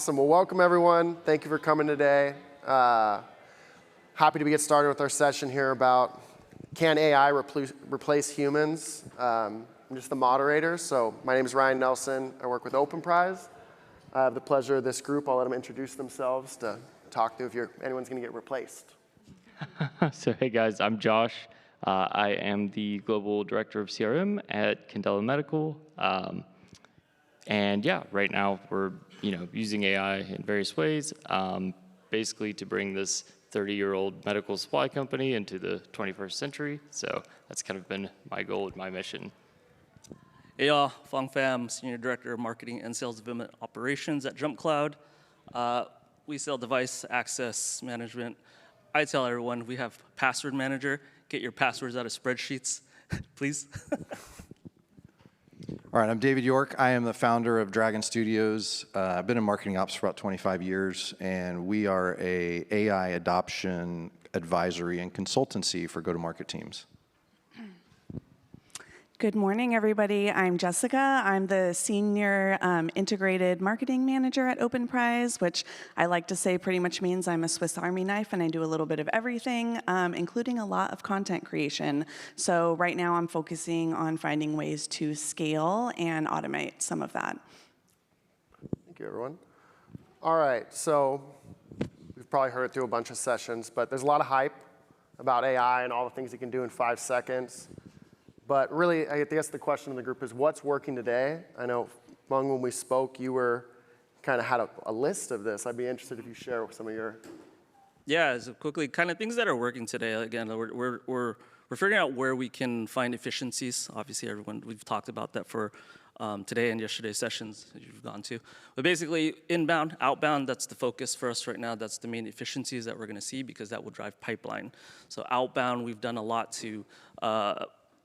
Awesome. Well, welcome everyone. Thank you for coming today. Happy to get started with our session here about can AI replace humans? I'm just the moderator. So my name is Ryan Nelson. I work with Openprise. I have the pleasure of this group. I'll let them introduce themselves to talk to if anyone's going to get replaced. So hey guys, I'm Josh. I am the Global Director of CRM at Candela Medical. And yeah, right now we're using AI in various ways, basically to bring this 30-year-old medical supply company into the 21st century. So that's kind of been my goal and my mission. Hey y'all, Fong Pham, Senior Director of Marketing and Sales Development Operations at JumpCloud. We sell device access management. I tell everyone we have password manager. Get your passwords out of spreadsheets, please. All right, I'm David York. I am the founder of Dragon Studios. I've been in marketing ops for about 25 years, and we are a AI adoption advisory and consultancy for go-to-market teams. Good morning, everybody. I'm Jessica. I'm the Senior Integrated Marketing Manager at Openprise, which I like to say pretty much means I'm a Swiss Army knife and I do a little bit of everything, including a lot of content creation. So right now I'm focusing on finding ways to scale and automate some of that. Thank you, everyone. All right, so we've probably heard it through a bunch of sessions, but there's a lot of hype about AI and all the things it can do in 5 seconds. But really, I guess the question in the group is, what's working today? I know, Mung, when we spoke, you kind of had a list of this. I'd be interested if you share some of your. Yeah, so quickly, kind of things that are working today. Again, we're figuring out where we can find efficiencies. Obviously, we've talked about that for today and yesterday's sessions that you've gone to. But basically, inbound, outbound, that's the focus for us right now. That's the main efficiencies that we're going to see because that will drive pipeline. So outbound, we've done a lot to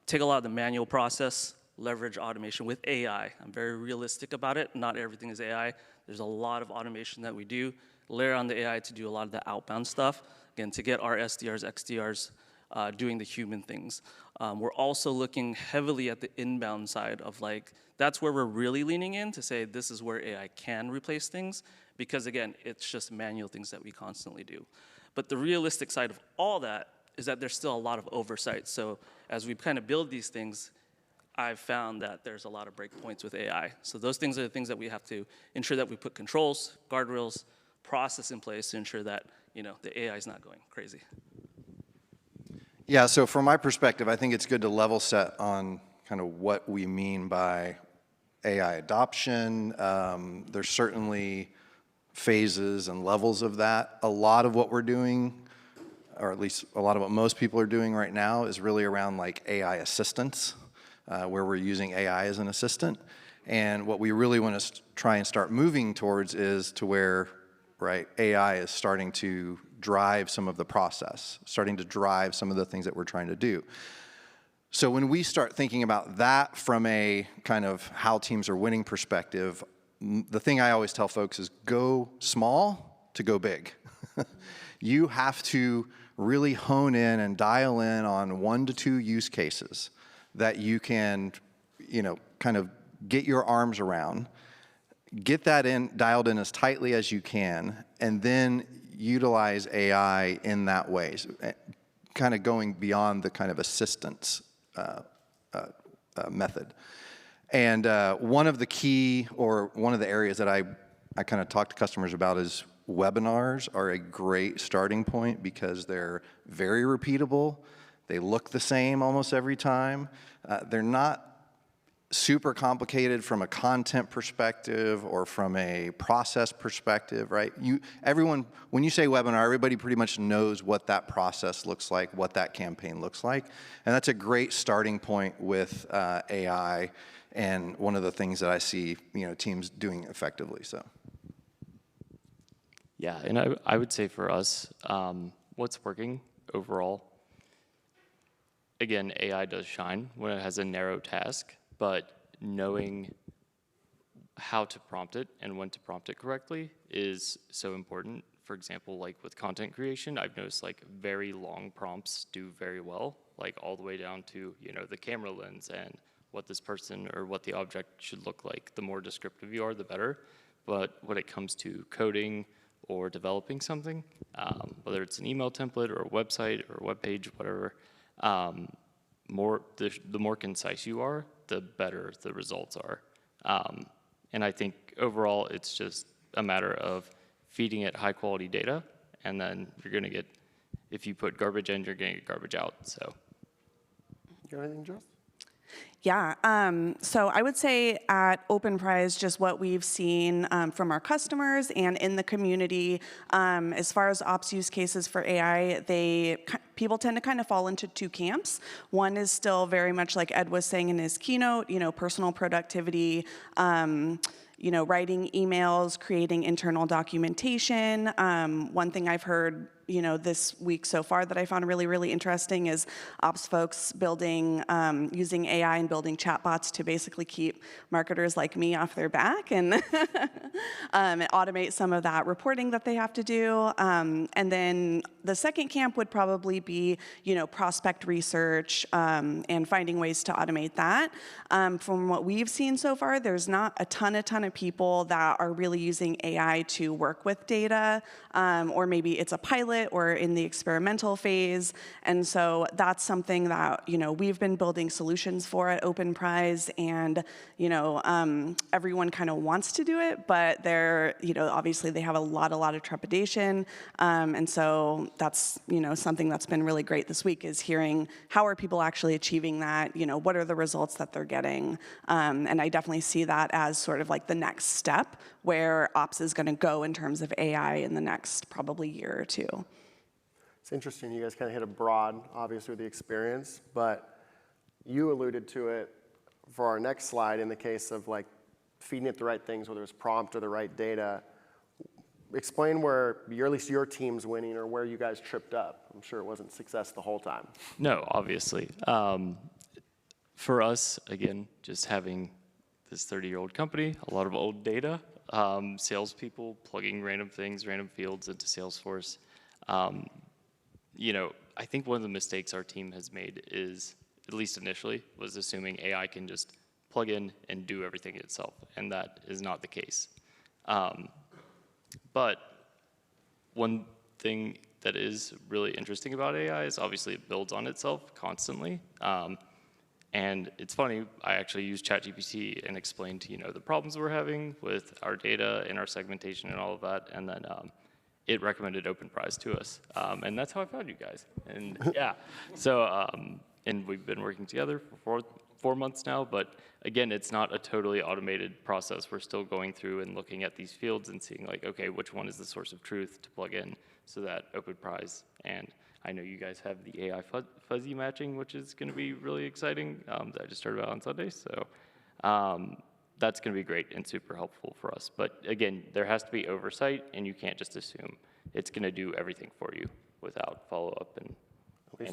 take a lot of the manual process, leverage automation with AI. I'm very realistic about it. Not everything is AI. There's a lot of automation that we do. Layer on the AI to do a lot of the outbound stuff, again, to get our SDRs, XDRs doing the human things. We're also looking heavily at the inbound side of that's where we're really leaning in to say this is where AI can replace things because, again, it's just manual things that we constantly do. But the realistic side of all that is that there's still a lot of oversight. So as we kind of build these things, I've found that there's a lot of breakpoints with AI. So those things are the things that we have to ensure that we put controls, guardrails, process in place to ensure that the AI is not going crazy. Yeah, so from my perspective, I think it's good to level set on kind of what we mean by AI adoption. There's certainly phases and levels of that. A lot of what we're doing, or at least a lot of what most people are doing right now, is really around AI assistance, where we're using AI as an assistant. And what we really want to try and start moving towards is to where AI is starting to drive some of the process, starting to drive some of the things that we're trying to do. So when we start thinking about that from a kind of how teams are winning perspective, the thing I always tell folks is go small to go big. You have to really hone in and dial in on 1 to 2 use cases that you can, kind of get your arms around, get that dialed in as tightly as you can, and then utilize AI in that way, kind of going beyond the kind of assistance method. And one of the key, or one of the areas that I kind of talk to customers about is webinars are a great starting point because they're very repeatable. They look the same almost every time. They're not super complicated from a content perspective or from a process perspective, right? Everyone, when you say webinar, everybody pretty much knows what that process looks like, what that campaign looks like. And that's a great starting point with AI and one of the things that I see teams doing effectively. So. Yeah, and I would say for us, what's working overall, again, AI does shine when it has a narrow task, but knowing how to prompt it and when to prompt it correctly is so important. For example, with content creation, I've noticed very long prompts do very well, all the way down to the camera lens and what this person or what the object should look like. The more descriptive you are, the better. but when it comes to coding or developing something, whether it's an email template or a website or a web page, whatever, the more concise you are, the better the results are. And I think overall, it's just a matter of feeding it high quality data, and then you're gonna get, if you put garbage in, you're gonna get garbage out, so. You got anything, Jess? Yeah, so I would say at Openprise, just what we've seen from our customers and in the community, as far as ops use cases for AI, people tend to kind of fall into two camps. One is still very much like Ed was saying in his keynote, personal productivity, writing emails, creating internal documentation. One thing I've heard this week so far that I found really, really interesting is ops folks building, using AI and building chatbots to basically keep marketers like me off their back and automate some of that reporting that they have to do. And then the second camp would probably be, prospect research and finding ways to automate that. From what we've seen so far, there's not a ton of people that are really using AI to work with data, or maybe it's a pilot or in the experimental phase. And so that's something that, we've been building solutions for at Openprise, and, everyone kind of wants to do it, but they're, obviously they have a lot of trepidation. And so that's, something that's been really great this week is hearing how are people actually achieving that, what are the results that they're getting. And I definitely see that as sort of like the next step where ops is going to go in terms of AI in the next probably year or two. It's interesting, you guys kind of hit a broad, obviously, with the experience, but you alluded to it for our next slide in the case of like feeding it the right things, whether it's prompt or the right data. Explain where at least your team's winning or where you guys tripped up. I'm sure it wasn't success the whole time. No, obviously. For us, again, just having this 30-year-old company, a lot of old data, salespeople plugging random things, random fields into Salesforce. I think one of the mistakes our team has made is, at least initially, was assuming AI can just plug in and do everything itself, and that is not the case. But one thing that is really interesting about AI is obviously it builds on itself constantly. And it's funny, I actually used ChatGPT and explained, the problems we're having with our data and our segmentation and all of that, and then it recommended Openprise to us. And that's how I found you guys. And yeah, so, and we've been working together for four months now, but again, it's not a totally automated process. We're still going through and looking at these fields and seeing like, okay, which one is the source of truth to plug in so that Openprise, and I know you guys have the AI fuzzy matching, which is gonna be really exciting, that I just started about on Sunday, so that's gonna be great and super helpful for us. But again, there has to be oversight, and you can't just assume it's gonna do everything for you without follow-up and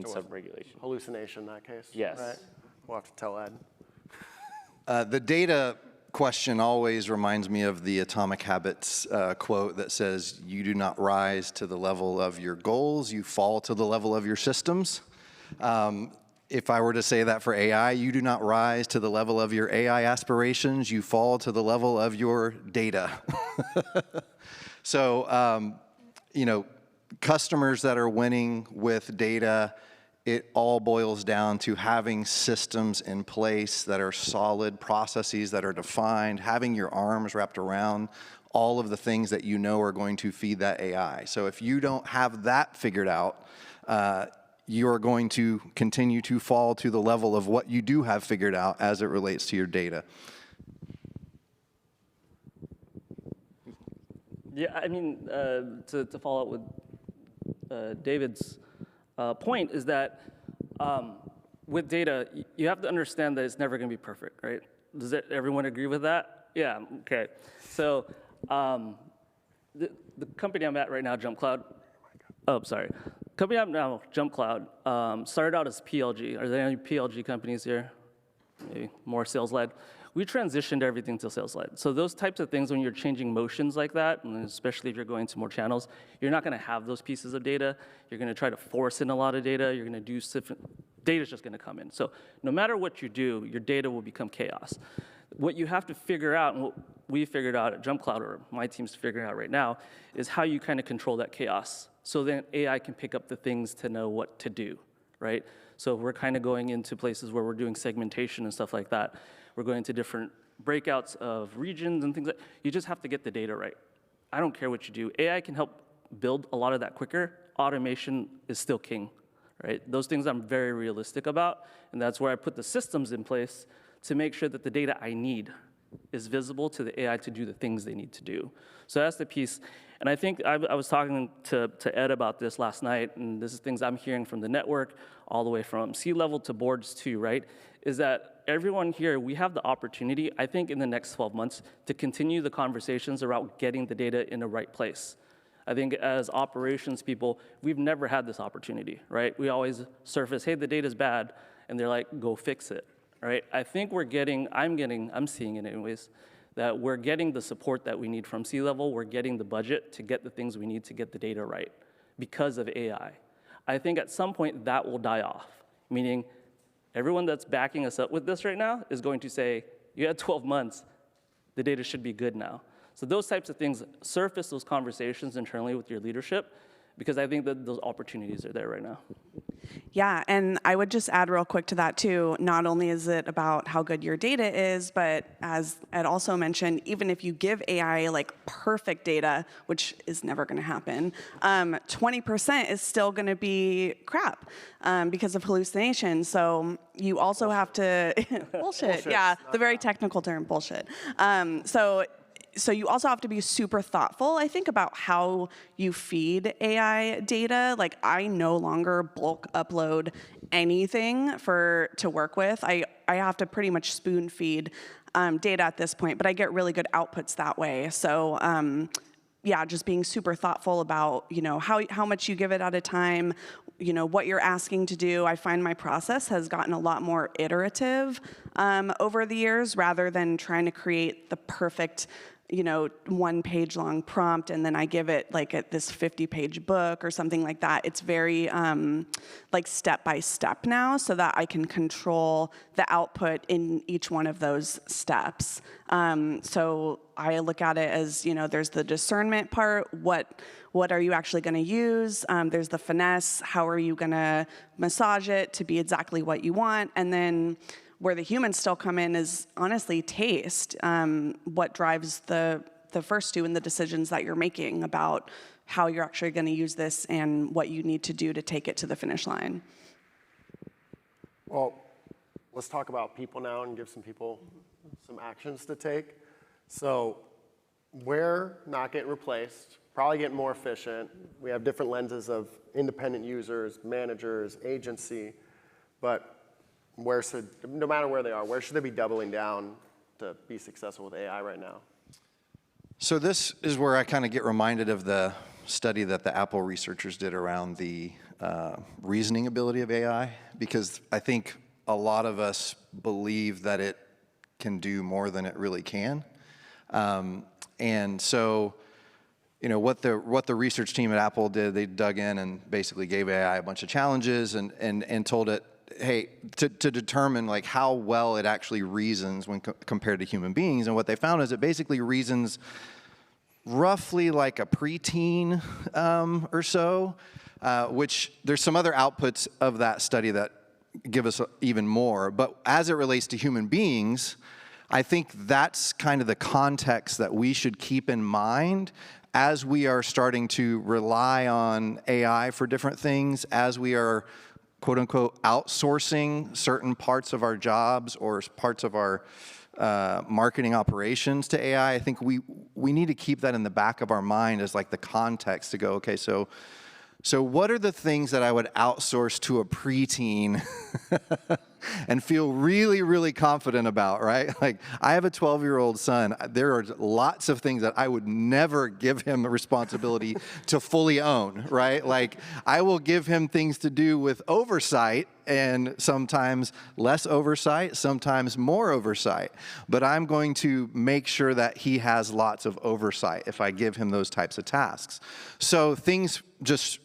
some regulation. Hallucination in that case? Yes. Right? We'll have to tell Ed. The data question always reminds me of the Atomic Habits quote that says, you do not rise to the level of your goals, you fall to the level of your systems. If I were to say that for AI, you do not rise to the level of your AI aspirations, you fall to the level of your data. So, customers that are winning with data, it all boils down to having systems in place that are solid, processes that are defined, having your arms wrapped around all of the things that are going to feed that AI. So if you don't have that figured out, you are going to continue to fall to the level of what you do have figured out as it relates to your data. Yeah, I mean, to follow up with David's point is that with data, you have to understand that it's never going to be perfect, right? Does everyone agree with that? Yeah, okay. So the company I'm at right now, JumpCloud, company I'm now, JumpCloud, started out as PLG. Are there any PLG companies here? Maybe more sales-led. We transitioned everything to sales-led. So those types of things, when you're changing motions like that, and especially if you're going to more channels, you're not going to have those pieces of data. You're going to try to force in a lot of data. You're going to do different, data's just going to come in. So no matter what you do, your data will become chaos. What you have to figure out, and what we figured out at JumpCloud, or my team's figuring out right now, is how you kind of control that chaos. So then AI can pick up the things to know what to do, right? So we're kind of going into places where we're doing segmentation and stuff like that. We're going to different breakouts of regions and things like that. You just have to get the data right. I don't care what you do. AI can help build a lot of that quicker. Automation is still king, right? Those things I'm very realistic about, and that's where I put the systems in place to make sure that the data I need is visible to the AI to do the things they need to do. So that's the piece. And I think I was talking to Ed about this last night, and this is things I'm hearing from the network, all the way from C-level to boards too, right? Is that everyone here, we have the opportunity, I think in the next 12 months, to continue the conversations around getting the data in the right place. I think as operations people, we've never had this opportunity, right? We always surface, hey, the data's bad, and they're like, go fix it, right? I think I'm seeing it anyways, that we're getting the support that we need from C-level, we're getting the budget to get the things we need to get the data right because of AI. I think at some point that will die off, meaning everyone that's backing us up with this right now is going to say, you had 12 months, the data should be good now. So those types of things, surface those conversations internally with your leadership, because I think that those opportunities are there right now. Yeah, and I would just add real quick to that too, not only is it about how good your data is, but as Ed also mentioned, even if you give AI like perfect data, which is never gonna happen, 20% is still gonna be crap because of hallucinations. So you also have to, bullshit, yeah, the very technical term, bullshit. So you also have to be super thoughtful, I think, about how you feed AI data. Like, I no longer bulk upload anything to work with. I have to pretty much spoon feed data at this point, but I get really good outputs that way. So yeah, just being super thoughtful about, you know, how much you give it at a time, you know, what you're asking to do. I find my process has gotten a lot more iterative over the years, rather than trying to create the perfect, you know, 1-page long prompt and then I give it like this 50-page book or something like that. It's very like step by step now, so that I can control the output in each one of those steps. So I look at it as, you know, there's the discernment part. What are you actually going to use? There's the finesse. How are you going to massage it to be exactly what you want? And then where the humans still come in is honestly taste. What drives the first two in the decisions that you're making about how you're actually going to use this and what you need to do to take it to the finish line. Well, let's talk about people now and give some people some actions to take. So we're not getting replaced, probably getting more efficient. We have different lenses of independent users, managers, agency, but no matter where they are, where should they be doubling down to be successful with AI right now? So this is where I kind of get reminded of the study that the Apple researchers did around the reasoning ability of AI, because I think a lot of us believe that it can do more than it really can. And so, you know, what the research team at Apple did, they dug in and basically gave AI a bunch of challenges and told it, hey, to determine like how well it actually reasons when compared to human beings. And what they found is it basically reasons roughly like a preteen or so, which there's some other outputs of that study that give us even more. But as it relates to human beings, I think that's kind of the context that we should keep in mind as we are starting to rely on AI for different things, as we are quote unquote outsourcing certain parts of our jobs or parts of our marketing operations to AI. I think we need to keep that in the back of our mind as like the context to go, okay, so what are the things that I would outsource to a preteen and feel really, really confident about, right? Like, I have a 12-year-old son. There are lots of things that I would never give him the responsibility to fully own, right? Like, I will give him things to do with oversight, and sometimes less oversight, sometimes more oversight. But I'm going to make sure that he has lots of oversight if I give him those types of tasks. So things, just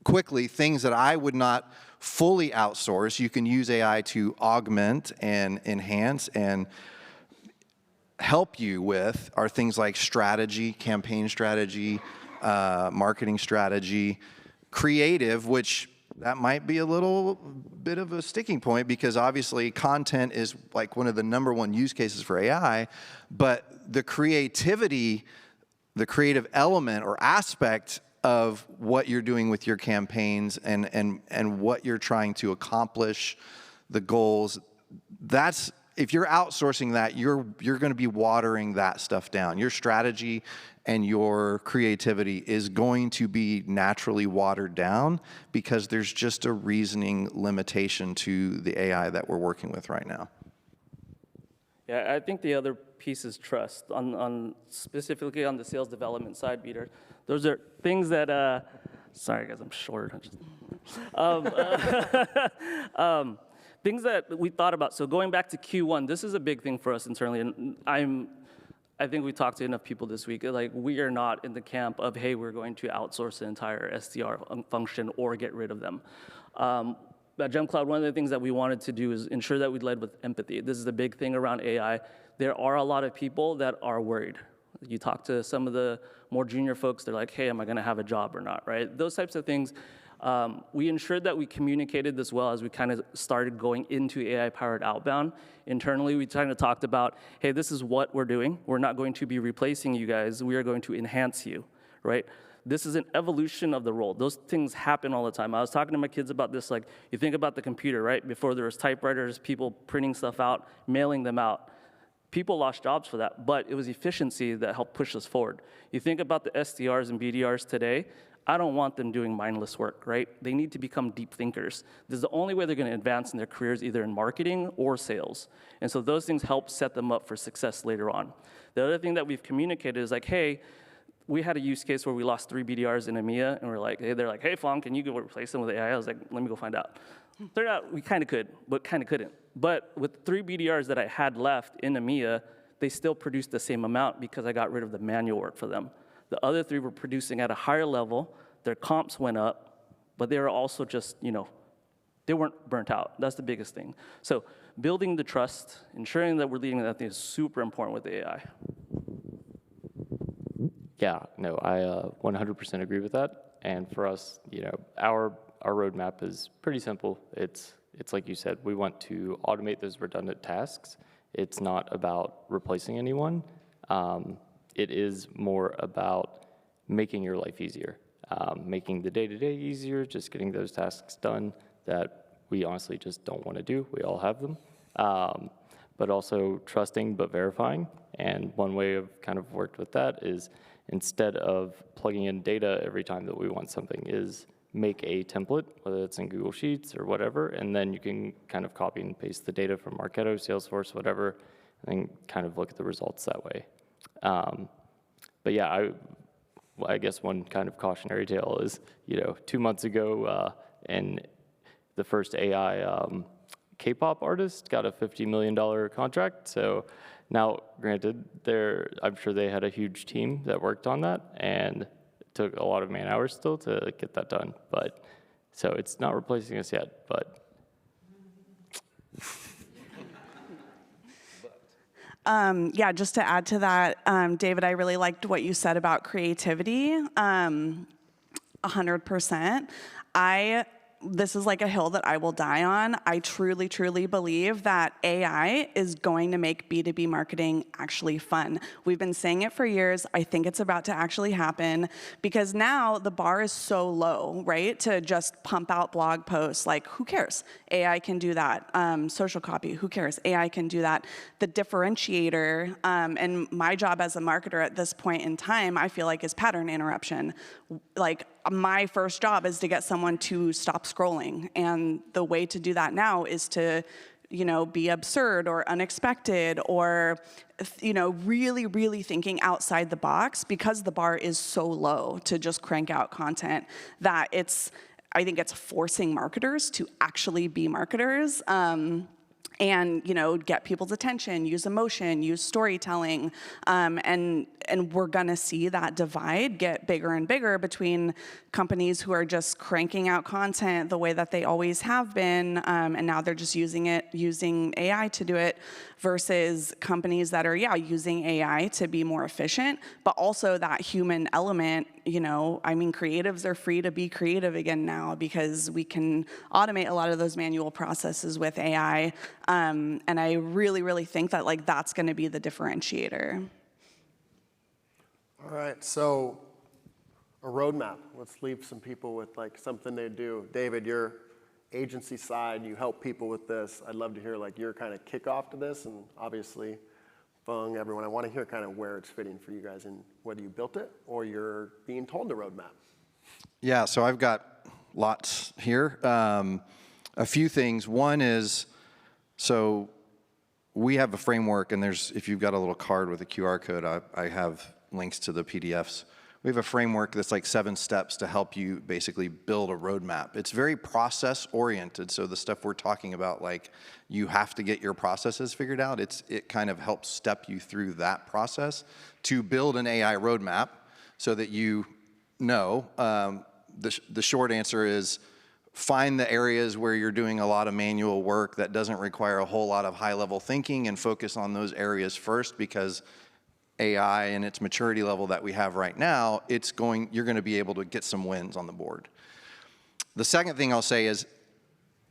quickly, things that I would not fully outsource, you can use AI to augment and enhance and help you with are things like strategy, campaign strategy, marketing strategy, creative, which that might be a little bit of a sticking point because obviously content is like one of the #1 use cases for AI, but the creativity, the creative element or aspect of what you're doing with your campaigns and what you're trying to accomplish, the goals, that's, if you're outsourcing that, you're going to be watering that stuff down. Your strategy and your creativity is going to be naturally watered down because there's just a reasoning limitation to the AI that we're working with right now. Yeah, I think the other piece is trust. On specifically on the sales development side, Peter, those are things that. Sorry, guys, I'm short. Things that we thought about. So going back to Q1, this is a big thing for us internally, and I think we talked to enough people this week. Like, we are not in the camp of, hey, we're going to outsource the entire SDR function or get rid of them. At GemCloud, one of the things that we wanted to do is ensure that we led with empathy. This is the big thing around AI. There are a lot of people that are worried. You talk to some of the more junior folks, they're like, hey, am I going to have a job or not, right? Those types of things. We ensured that we communicated this well as we kind of started going into AI-powered outbound. Internally, we kind of talked about, hey, this is what we're doing. We're not going to be replacing you guys. We are going to enhance you, right? This is an evolution of the role. Those things happen all the time. I was talking to my kids about this, like, you think about the computer, right? Before there was typewriters, people printing stuff out, mailing them out. People lost jobs for that, but it was efficiency that helped push us forward. You think about the SDRs and BDRs today, I don't want them doing mindless work, right? They need to become deep thinkers. This is the only way they're going to advance in their careers, either in marketing or sales. And so those things help set them up for success later on. The other thing that we've communicated is like, hey, we had a use case where we lost 3 BDRs in EMEA, and we're like, hey, they're like, hey, Phong, can you go replace them with AI? I was like, let me go find out. Turned out we kind of could, but kind of couldn't. But with 3 BDRs that I had left in EMEA, they still produced the same amount because I got rid of the manual work for them. The other 3 were producing at a higher level. Their comps went up, but they were also just, they weren't burnt out. That's the biggest thing. So building the trust, ensuring that we're leading that thing is super important with AI. Yeah, no, I 100% agree with that. And for us, our roadmap is pretty simple. It's like you said, we want to automate those redundant tasks. It's not about replacing anyone. It is more about making your life easier, making the day-to-day easier, just getting those tasks done that we honestly just don't want to do. We all have them. But also trusting but verifying. And one way I've kind of worked with that is instead of plugging in data every time that we want something is make a template, whether it's in Google Sheets or whatever, and then you can kind of copy and paste the data from Marketo, Salesforce, whatever, and then kind of look at the results that way. But yeah, I guess one kind of cautionary tale is, 2 months ago, and the first AI K-pop artist got a $50 million contract. So now, granted, I'm sure they had a huge team that worked on that, and it took a lot of man hours still to get that done. But so it's not replacing us yet, but. Yeah, just to add to that, David, I really liked what you said about creativity. 100%. This is like a hill that I will die on. I truly, truly believe that AI is going to make B2B marketing actually fun. We've been saying it for years. I think it's about to actually happen because now the bar is so low, right? To just pump out blog posts, like who cares? AI can do that. Social copy, who cares? AI can do that. The differentiator, and my job as a marketer at this point in time, I feel like is pattern interruption. Like, my first job is to get someone to stop scrolling. And the way to do that now is to, be absurd or unexpected or, really, really thinking outside the box because the bar is so low to just crank out content that I think it's forcing marketers to actually be marketers. and get people's attention, use emotion, use storytelling, and we're gonna see that divide get bigger and bigger between companies who are just cranking out content the way that they always have been, and now they're just using AI to do it, versus companies that are using AI to be more efficient, but also that human element. Creatives are free to be creative again now because we can automate a lot of those manual processes with AI. And I really, really think that that's going to be the differentiator. All right, so a roadmap. Let's leave some people with something they do. David, your agency side, you help people with this. I'd love to hear your kind of kickoff to this, and obviously, Fung, everyone, I want to hear kind of where it's fitting for you guys and whether you built it or you're being told the roadmap. Yeah, so I've got lots here. A few things. One is, so we have a framework, and if you've got a little card with a QR code, I have links to the PDFs. We have a framework that's 7 steps to help you basically build a roadmap. It's very process-oriented, so the stuff we're talking about, you have to get your processes figured out, it kind of helps step you through that process to build an AI roadmap so that the short answer is find the areas where you're doing a lot of manual work that doesn't require a whole lot of high-level thinking and focus on those areas first, because AI and its maturity level that we have right now, you're going to be able to get some wins on the board. The second thing I'll say is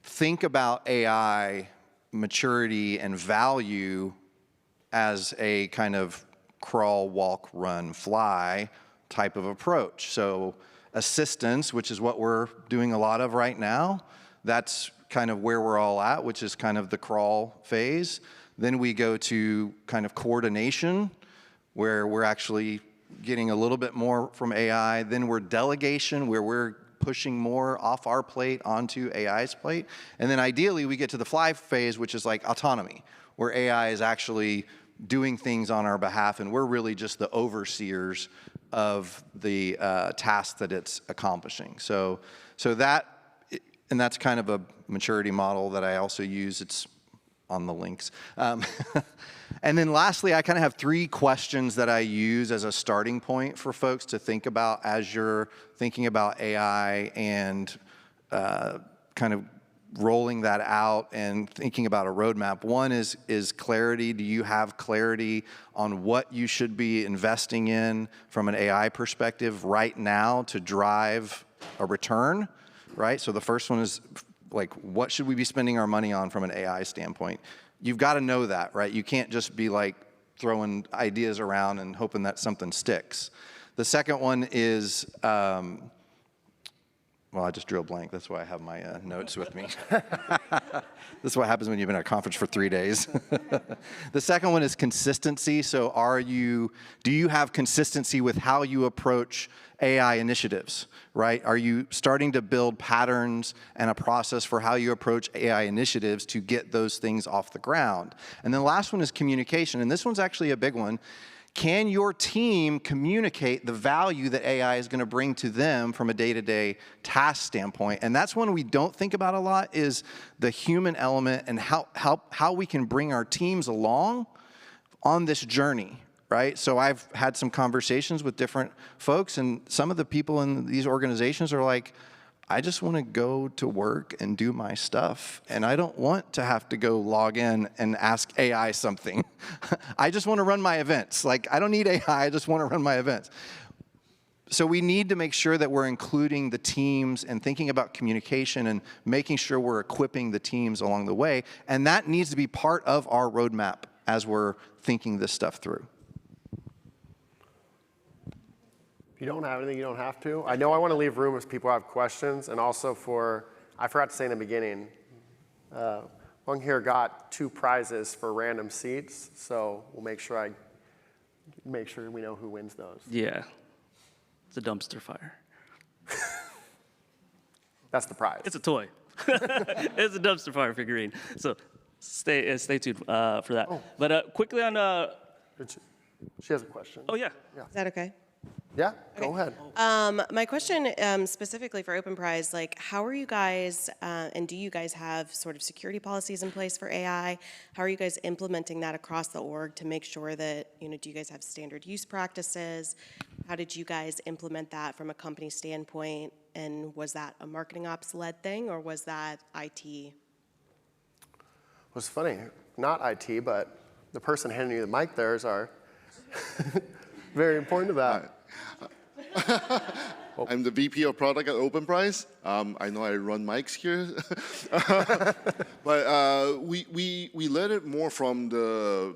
think about AI maturity and value as a kind of crawl, walk, run, fly type of approach. So assistance, which is what we're doing a lot of right now, that's kind of where we're all at, which is kind of the crawl phase. Then we go to kind of coordination, where we're actually getting a little bit more from AI. Then we're delegation, where we're pushing more off our plate onto AI's plate. And then ideally, we get to the fly phase, which is autonomy, where AI is actually doing things on our behalf, and we're really just the overseers of the task that it's accomplishing. So that's kind of a maturity model that I also use. It's on the links. And then lastly, I kind of have 3 questions that I use as a starting point for folks to think about as you're thinking about AI and kind of rolling that out and thinking about a roadmap. One is clarity. Do you have clarity on what you should be investing in from an AI perspective right now to drive a return, right? So the first one is what should we be spending our money on from an AI standpoint? You've got to know that, right? You can't just be throwing ideas around and hoping that something sticks. The second one is, well, I just drew a blank. That's why I have my notes with me. This is what happens when you've been at a conference for 3 days. The second one is consistency. So do you have consistency with how you approach AI initiatives, right? Are you starting to build patterns and a process for how you approach AI initiatives to get those things off the ground? And then the last one is communication, and this one's actually a big one. Can your team communicate the value that AI is going to bring to them from a day-to-day task standpoint? And that's one we don't think about a lot, is the human element and how we can bring our teams along on this journey, right? So I've had some conversations with different folks, and some of the people in these organizations are like, I just want to go to work and do my stuff, and I don't want to have to go log in and ask AI something. I just want to run my events. I don't need AI, I just want to run my events. So we need to make sure that we're including the teams and thinking about communication and making sure we're equipping the teams along the way, and that needs to be part of our roadmap as we're thinking this stuff through. If you don't have anything, you don't have to. I know I want to leave room if people have questions, and also I forgot to say in the beginning, Fung here got 2 prizes for random seats, so we'll make sure we know who wins those. Yeah, it's a dumpster fire. That's the prize. It's a toy. It's a dumpster fire figurine. So stay tuned for that. Oh. But quickly on. She has a question. Oh yeah. Is that okay? Yeah, go ahead. My question specifically for Openprise, like, how are you guys, and do you guys have sort of security policies in place for AI? How are you guys implementing that across the org to make sure that, do you guys have standard use practices? How did you guys implement that from a company standpoint? And was that a marketing ops led thing, or was that IT? What's funny, not IT, but the person handing you the mic there is our very important to that. I'm the VP of product at Openprise. I know I run mics here, but we led it more from the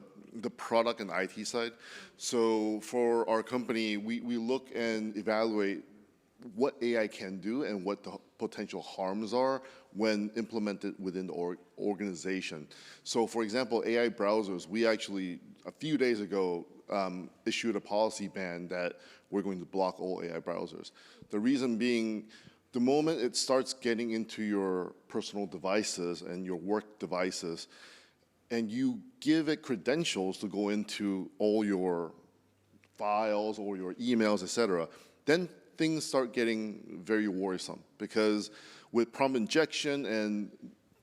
product and IT side. So for our company, we look and evaluate what AI can do and what the potential harms are when implemented within the organization. So for example, AI browsers, we actually, a few days ago, issued a policy ban that we're going to block all AI browsers. The reason being, the moment it starts getting into your personal devices and your work devices, and you give it credentials to go into all your files or your emails, et cetera, then things start getting very worrisome, because with prompt injection, and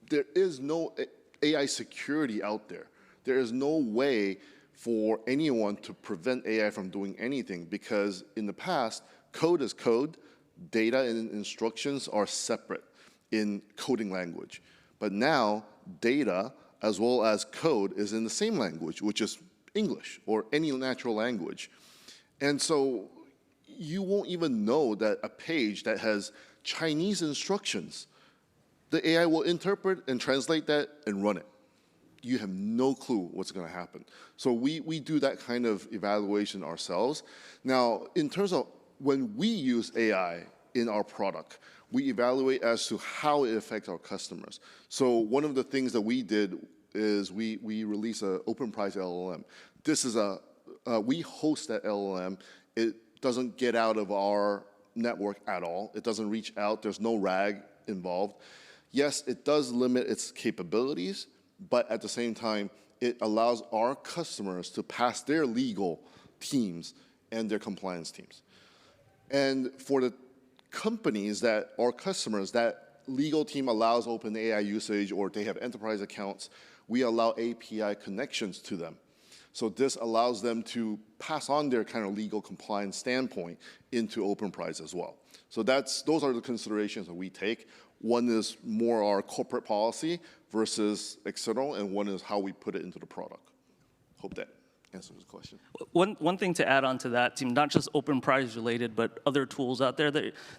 there is no AI security out there. There is no way for anyone to prevent AI from doing anything, because in the past, code is code, data and instructions are separate in coding language. But now, data as well as code is in the same language, which is English or any natural language. And so you won't even know that a page that has Chinese instructions, the AI will interpret and translate that and run it. You have no clue what's going to happen. So we do that kind of evaluation ourselves. Now, in terms of when we use AI in our product, we evaluate as to how it affects our customers. So one of the things that we did is we released an Openprise LLM. This is we host that LLM. It doesn't get out of our network at all. It doesn't reach out. There's no RAG involved. Yes, it does limit its capabilities, but at the same time, it allows our customers to pass their legal teams and their compliance teams. And for the companies that are customers, that legal team allows OpenAI usage, or they have enterprise accounts, we allow API connections to them. So this allows them to pass on their kind of legal compliance standpoint into Openprise as well. So those are the considerations that we take. One is more our corporate policy versus external, and one is how we put it into the product. Hope that answers the question. One thing to add on to that, team, not just Openprise related, but other tools out there.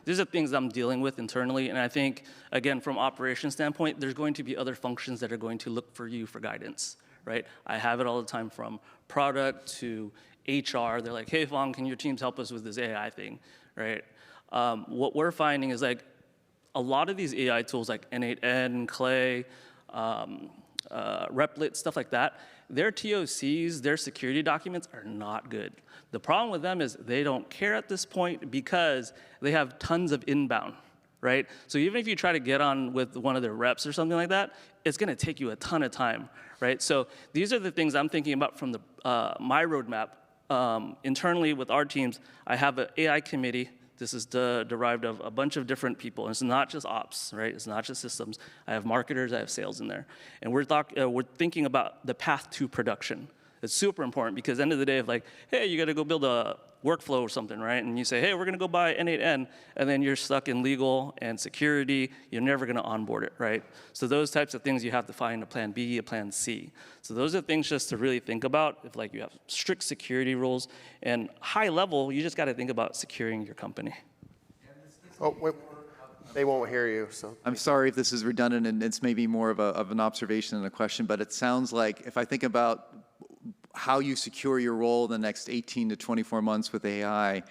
These are things I'm dealing with internally, and I think, again, from operations standpoint, there's going to be other functions that are going to look for you for guidance, right? I have it all the time, from product to HR. They're like, hey, Phong, can your teams help us with this AI thing, right? What we're finding is, like, a lot of these AI tools like N8N, Clay, Replit, stuff like that, their TOCs, their security documents are not good. The problem with them is they don't care at this point because they have tons of inbound, right? So even if you try to get on with one of their reps or something like that, it's gonna take you a ton of time, right? So these are the things I'm thinking about from my roadmap. Internally with our teams, I have an AI committee. This is derived of a bunch of different people. And it's not just ops, right? It's not just systems. I have marketers, I have sales in there. And we're thinking about the path to production. It's super important, because at the end of the day, if, like, hey, you got to go build a workflow or something, right? And you say, hey, we're going to go buy N8N, and then you're stuck in legal and security. You're never going to onboard it, right? So those types of things, you have to find a plan B, a plan C. So those are things just to really think about. If, like, you have strict security rules, and high level, you just got to think about securing your company. Oh, wait. They won't hear you, so. I'm sorry if this is redundant, and it's maybe more of an observation than a question, but it sounds like, if I think about how you secure your role in the next 18 to 24 months with AI,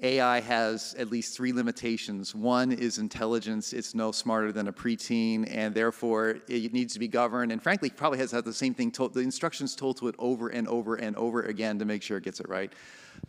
AI has at least 3 limitations. One is intelligence. It's no smarter than a preteen, and therefore it needs to be governed, and frankly probably has had the same thing told, the instructions told to it over and over and over again to make sure it gets it right.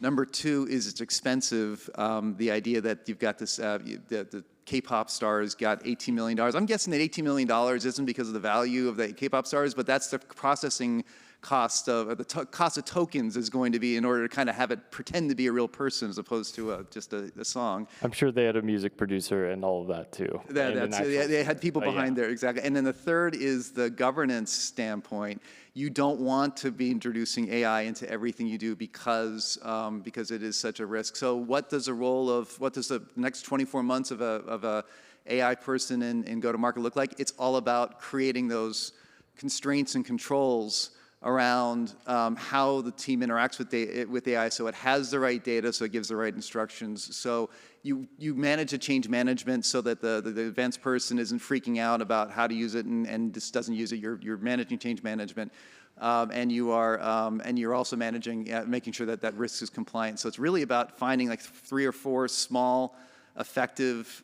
Number 2 is it's expensive. The idea that you've got this, the K-pop stars got $18 million. I'm guessing that $18 million isn't because of the value of the K-pop stars, but that's the processing cost of cost of tokens is going to be in order to kind of have it pretend to be a real person as opposed to just a song. I'm sure they had a music producer and all of that too. They had people behind there, exactly. And then the third is the governance standpoint. You don't want to be introducing AI into everything you do because it is such a risk. So what does the next 24 months of a AI person in go-to-market look like? It's all about creating those constraints and controls around how the team interacts with AI, so it has the right data, so it gives the right instructions. So you manage the change management so that the advanced person isn't freaking out about how to use it and just doesn't use it. You're managing change management, and you're also managing making sure that risk is compliant. So it's really about finding like 3 or 4 small, effective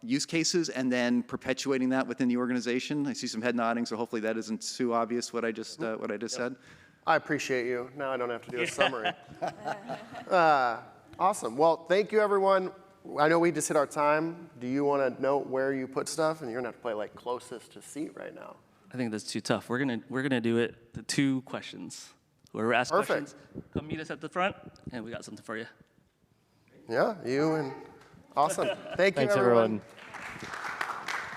use cases and then perpetuating that within the organization. I see some head nodding, so hopefully that isn't too obvious what I just said. I appreciate you. Now I don't have to do a summary. Awesome. Well, thank you, everyone. I know we just hit our time. Do you want to note where you put stuff? And you're going to have to play like closest to seat right now. I think that's too tough. We're gonna do it. The 2 questions. Whoever asks questions, come meet us at the front, and we got something for you. Yeah, you and awesome. Thank you, Thanks, everyone. everyone.